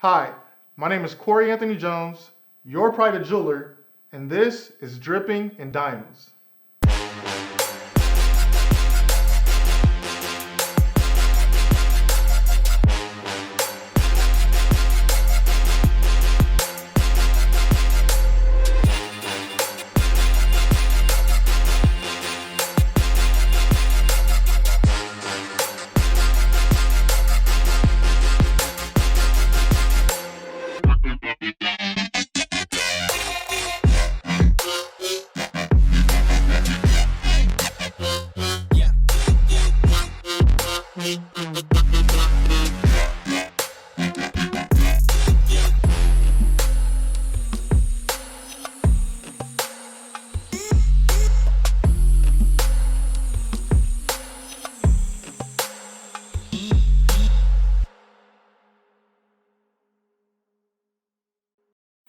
Hi, my name is Corey Anthony Jones, your private jeweler, and this is Dripping in Diamonds.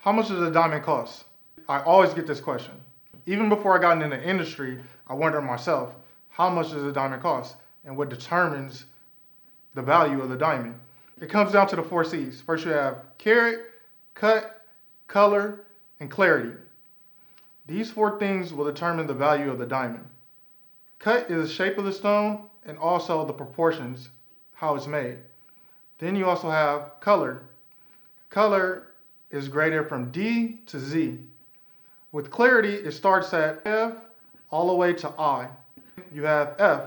How much does a diamond cost? I always get this question. Even before I got into the industry, I wondered myself, how much does a diamond cost? And what determines the value of the diamond? It comes down to the 4 C's. First you have carat, cut, color, and clarity. These 4 things will determine the value of the diamond. Cut is the shape of the stone and also the proportions, how it's made. Then you also have color. Color is graded from D to Z. With clarity, it starts at F all the way to I. You have F,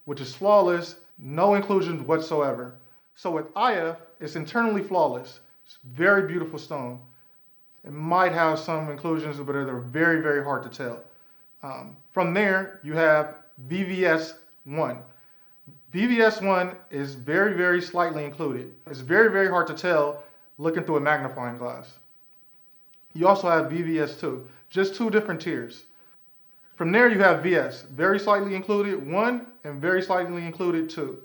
which is flawless, no inclusions whatsoever. So with IF, it's internally flawless. It's a very beautiful stone. It might have some inclusions, but they're very, very hard to tell. From there, you have VVS 1. VVS 1 is very, very slightly included. It's very, very hard to tell looking through a magnifying glass. You also have VVS 2, just 2 different tiers. From there you have VS, very slightly included 1 and very slightly included 2.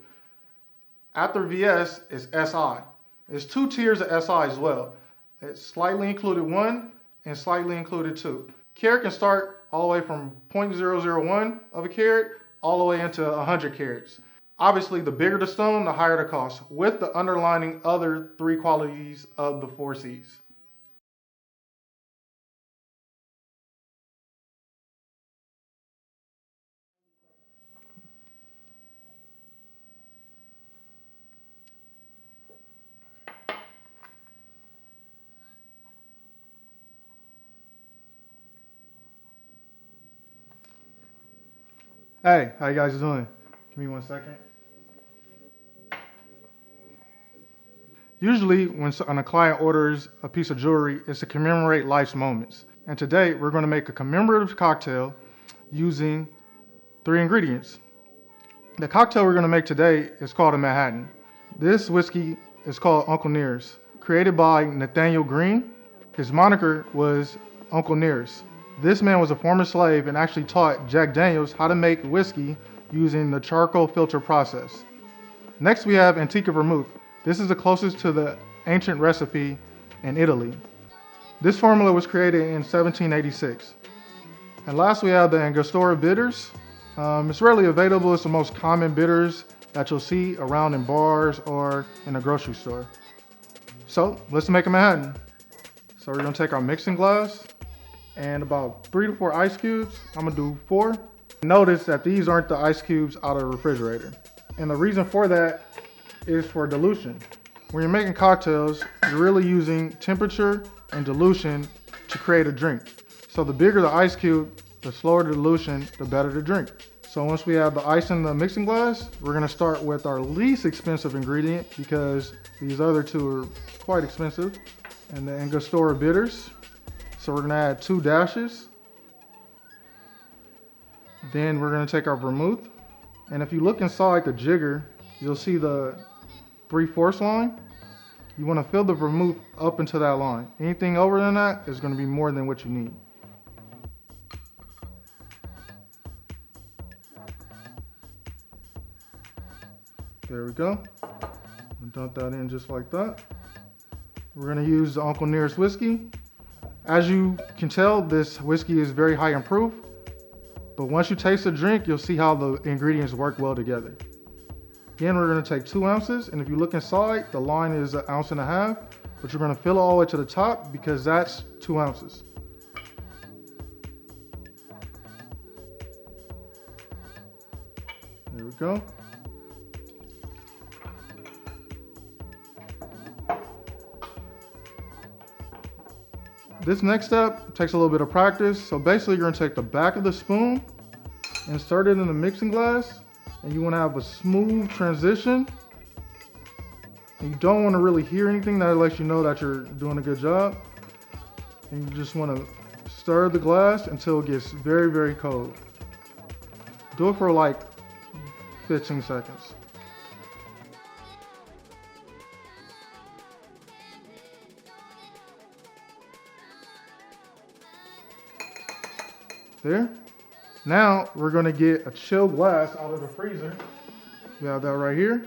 After VS is SI. There's 2 tiers of SI as well. It's slightly included 1 and slightly included 2. Carat can start all the way from 0.001 of a carat all the way into 100 carats. Obviously, the bigger the stone, the higher the cost, with the underlining other 3 qualities of the 4 C's. Hey, how you guys doing? Give me 1 second. Usually, when a client orders a piece of jewelry, it's to commemorate life's moments. And today, we're going to make a commemorative cocktail using 3 ingredients. The cocktail we're going to make today is called a Manhattan. This whiskey is called Uncle Nearest, created by Nathaniel Green. His moniker was Uncle Nearest. This man was a former slave and actually taught Jack Daniels how to make whiskey using the charcoal filter process. Next, we have Antica Vermouth. This is the closest to the ancient recipe in Italy. This formula was created in 1786. And last, we have the Angostura bitters. It's rarely available. It's the most common bitters that you'll see around in bars or in a grocery store. So let's make a Manhattan. So we're gonna take our mixing glass and about 3 to 4 ice cubes. I'm gonna do 4. Notice that these aren't the ice cubes out of the refrigerator. And the reason for that is for dilution. When you're making cocktails, you're really using temperature and dilution to create a drink. So the bigger the ice cube, the slower the dilution, the better the drink. So once we have the ice in the mixing glass, we're gonna start with our least expensive ingredient because these other 2 are quite expensive, and the Angostura bitters. So we're gonna add 2 dashes. Then we're gonna take our vermouth. And if you look inside the jigger, you'll see the 3/4 line. You wanna fill the vermouth up into that line. Anything over than that is gonna be more than what you need. There we go. Dump that in just like that. We're gonna use the Uncle Nearest whiskey. As you can tell, this whiskey is very high in proof, but once you taste the drink, you'll see how the ingredients work well together. Again, we're gonna take 2 ounces, and if you look inside, the line is 1.5 ounces. but you're gonna fill it all the way to the top because that's 2 ounces. There we go. This next step takes a little bit of practice. So basically you're gonna take the back of the spoon, insert it in the mixing glass, and you wanna have a smooth transition. And you don't wanna really hear anything that lets you know that you're doing a good job. And you just wanna stir the glass until it gets very, very cold. Do it for like 15 seconds. There. Now we're gonna get a chill glass out of the freezer. We have that right here.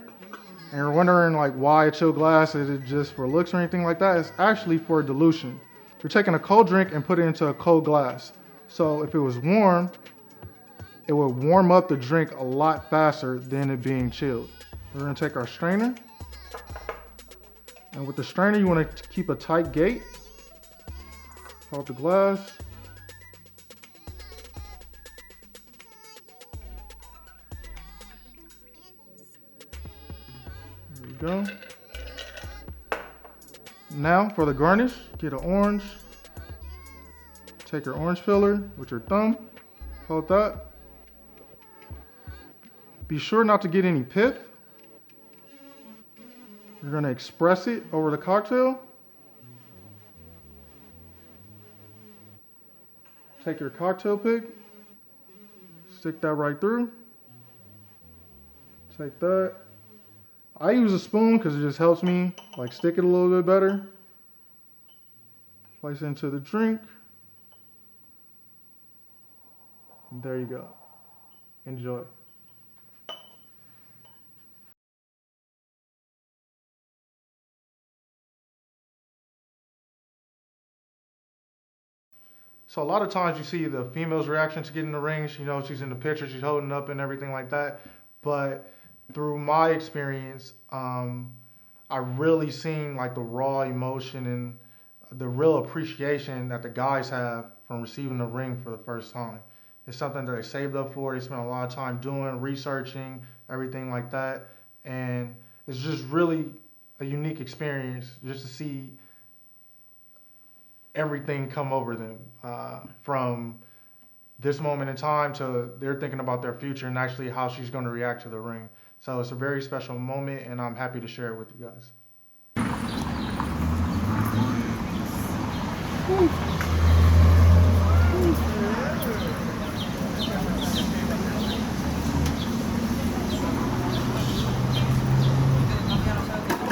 And you're wondering like why a chill glass? Is it just for looks or anything like that? It's actually for dilution. You're taking a cold drink and put it into a cold glass. So if it was warm, it would warm up the drink a lot faster than it being chilled. We're gonna take our strainer. And with the strainer, you wanna keep a tight gate. Hold the glass. Go. Now for the garnish, get an orange. Take your orange filler with your thumb, hold that. Be sure not to get any pith. You're gonna express it over the cocktail. Take your cocktail pick, stick that right through. Take that. I use a spoon because it just helps me like stick it a little bit better. Place it into the drink. And there you go. Enjoy. So a lot of times you see the female's reaction to getting the rings. You know, she's in the picture, she's holding up and everything like that. But through my experience, I really seen like the raw emotion and the real appreciation that the guys have from receiving the ring for the first time. It's something that they saved up for. They spent a lot of time doing, researching, everything like that. And it's just really a unique experience just to see everything come over them from this moment in time to they're thinking about their future and actually how she's going to react to the ring. So it's a very special moment, and I'm happy to share it with you guys.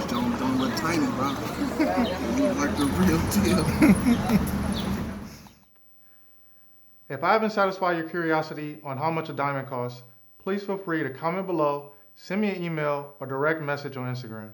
Don't look tiny, bro. You look like the real deal. If I haven't satisfied your curiosity on how much a diamond costs, please feel free to comment below, send me an email, or direct message on Instagram.